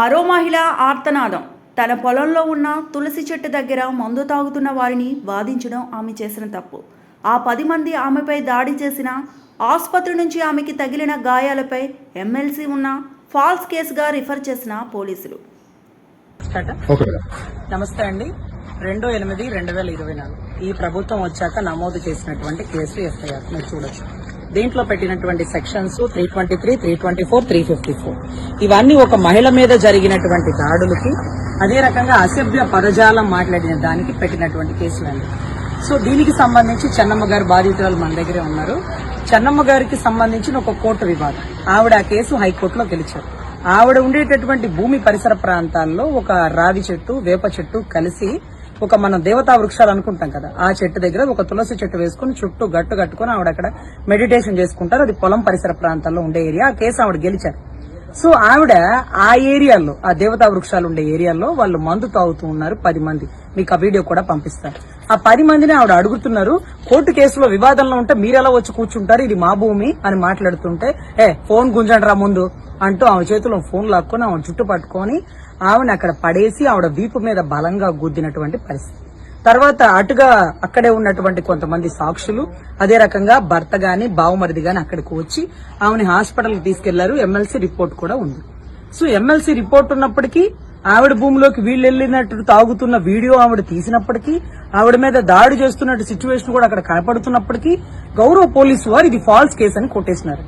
మరో మహిళ ఆర్తనాదం. తన పొలంలో ఉన్న తులసి చెట్టు దగ్గర మందు తాగుతున్న వారిని బాధించడం ఆమె చేసిన తప్పు. ఆ 10 మంది ఆమెపై దాడి చేసిన, ఆసుపత్రి నుంచి ఆమెకి తగిలిన గాయాలపై ఎమ్మెల్సీ ఉన్న ఫాల్స్ కేసుగా రిఫర్ చేసిన పోలీసులు. నమస్తే అండి. 2/8/2024 ఈ ప్రభుత్వం వచ్చాక నమోదు చేసినటువంటి కేసు ఎఫ్ఐఆర్ మీరు చూడొచ్చు. దీంట్లో పెట్టినటువంటి సెక్షన్స్ 323, 324, 354 ఇవన్నీ ఒక మహిళ మీద జరిగినటువంటి దాడులకి, అదే రకంగా అసభ్య పదజాలం మాట్లాడిన దానికి పెట్టినటువంటి కేసులండి. సో దీనికి సంబంధించి చెన్నమ్మ గారు బాధితురాలు మన దగ్గరే ఉన్నారు. చెన్నమ్మ గారికి సంబంధించిన ఒక కోర్టు వివాదం, ఆవిడ ఆ కేసు హైకోర్టులో గెలిచారు. ఆవిడ ఉండేటటువంటి భూమి పరిసర ప్రాంతాల్లో ఒక రావి చెట్టు, వేప చెట్టు కలిసి ఒక మనం దేవతా వృక్షాలు అనుకుంటాం కదా, ఆ చెట్టు దగ్గర ఒక తులసి చెట్టు వేసుకుని చుట్టూ గట్టు కట్టుకుని ఆవిడ అక్కడ మెడిటేషన్ చేసుకుంటారు. అది పొలం పరిసర ప్రాంతాల్లో ఉండే ఏరియా. ఆ కేసు ఆవిడ గెలిచారు. సో ఆవిడ ఆ ఏరియాలో, ఆ దేవతా వృక్షాలు ఉండే ఏరియాలో వాళ్ళు మందు తాగుతూ ఉన్నారు 10 మంది. మీకు ఆ వీడియో కూడా పంపిస్తారు. ఆ 10 మందిని ఆవిడ అడుగుతున్నారు, కోర్టు కేసులో వివాదంలో ఉంటే మీరెలా వచ్చి కూర్చుంటారు, ఇది మా భూమి అని మాట్లాడుతుంటే, ఫోన్ గుంజండి రా ముందు అంటూ ఆమె చేతిలో ఫోన్ లాక్కొని ఆమె చుట్టు పట్టుకొని ఆమెను అక్కడ పడేసి ఆవిడ వీపు మీద బలంగా గుద్దినటువంటి పరిస్థితి. తర్వాత అటుగా అక్కడే ఉన్నటువంటి కొంతమంది సాక్షులు, అదే రకంగా భర్త గాని బావమరిది గాని అక్కడికి వచ్చి ఆమెని హాస్పిటల్ కి తీసుకెళ్లారు. ఎమ్మెల్సీ రిపోర్ట్ కూడా ఉంది. సో ఎమ్మెల్సీ రిపోర్ట్ ఉన్నప్పటికీ, ఆవిడ భూమిలోకి వీళ్ళు వెళ్లినట్టు తాగుతున్న వీడియో ఆవిడ తీసినప్పటికీ, ఆవిడ మీద దాడి చేస్తున్నట్టు సిచ్యువేషన్ కూడా అక్కడ కనపడుతున్నప్పటికీ గౌరవ పోలీసు వారు ఇది ఫాల్స్ కేసు అని కొట్టేసినారు.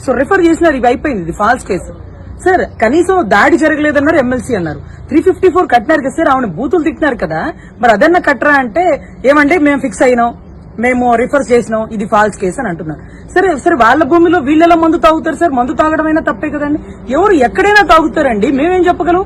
సో రిఫర్ చేసినారు, ఇది అయిపోయింది, ఇది ఫాల్స్ కేసు. సార్ కనీసం దాడి జరగలేదన్నారు, ఎమ్మెల్సీ అన్నారు. 354 కట్టినారు కదా సార్, ఆవిడ బూతులు తిట్టినారు కదా, మరి అదన్నా కట్టరా అంటే ఏమంటే మేము ఫిక్స్ అయినాం, మేము రిఫర్ చేసినాం, ఇది ఫాల్స్ కేసు అని అంటున్నారు. సరే వాళ్ళ భూమిలో వీళ్ళెలా మందు తాగుతారు సార్? మందు తాగడం అయినా తప్పే కదండి. ఎవరు ఎక్కడైనా తాగుతారండి, మేమేం చెప్పగలం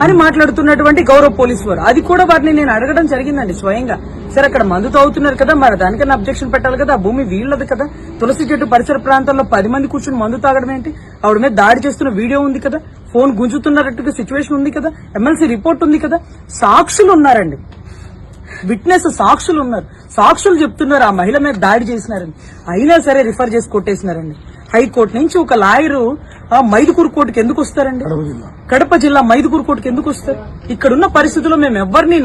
అని మాట్లాడుతున్నటువంటి గౌరవ పోలీసు వారు. అది కూడా వారిని నేను అడగడం జరిగిందండి స్వయంగా. సరే అక్కడ మందు తాగుతున్నారు కదా, మరి దానికన్నా అబ్జెక్షన్ పెట్టాలి కదా, ఆ భూమి వీళ్ళది కదా, తులసి చెట్టు పరిసర ప్రాంతాల్లో 10 మంది కూర్చుని మందు తాగడం ఏంటి? ఆవిడ మీద దాడి చేస్తున్న వీడియో ఉంది కదా, ఫోన్ గుంజుతున్నట్టుగా సిచ్యువేషన్ ఉంది కదా, ఎమ్మెల్సీ రిపోర్ట్ ఉంది కదా, సాక్షులు ఉన్నారండి, విట్నెస్ సాక్షులు ఉన్నారు. సాక్షులు చెప్తున్నారు ఆ మహిళ మీద దాడి చేసినారని. అయినా సరే రిఫర్ చేసి కొట్టేసినారండి. హైకోర్టు నుంచి ఒక లాయరు మైదుకూరు కోర్టుకి ఎందుకు వస్తారండి? కడప జిల్లా మైదుకూరు కోర్టుకి ఎందుకు వస్తారు? ఇక్కడున్న పరిస్థితుల్లో మేము ఎవరిని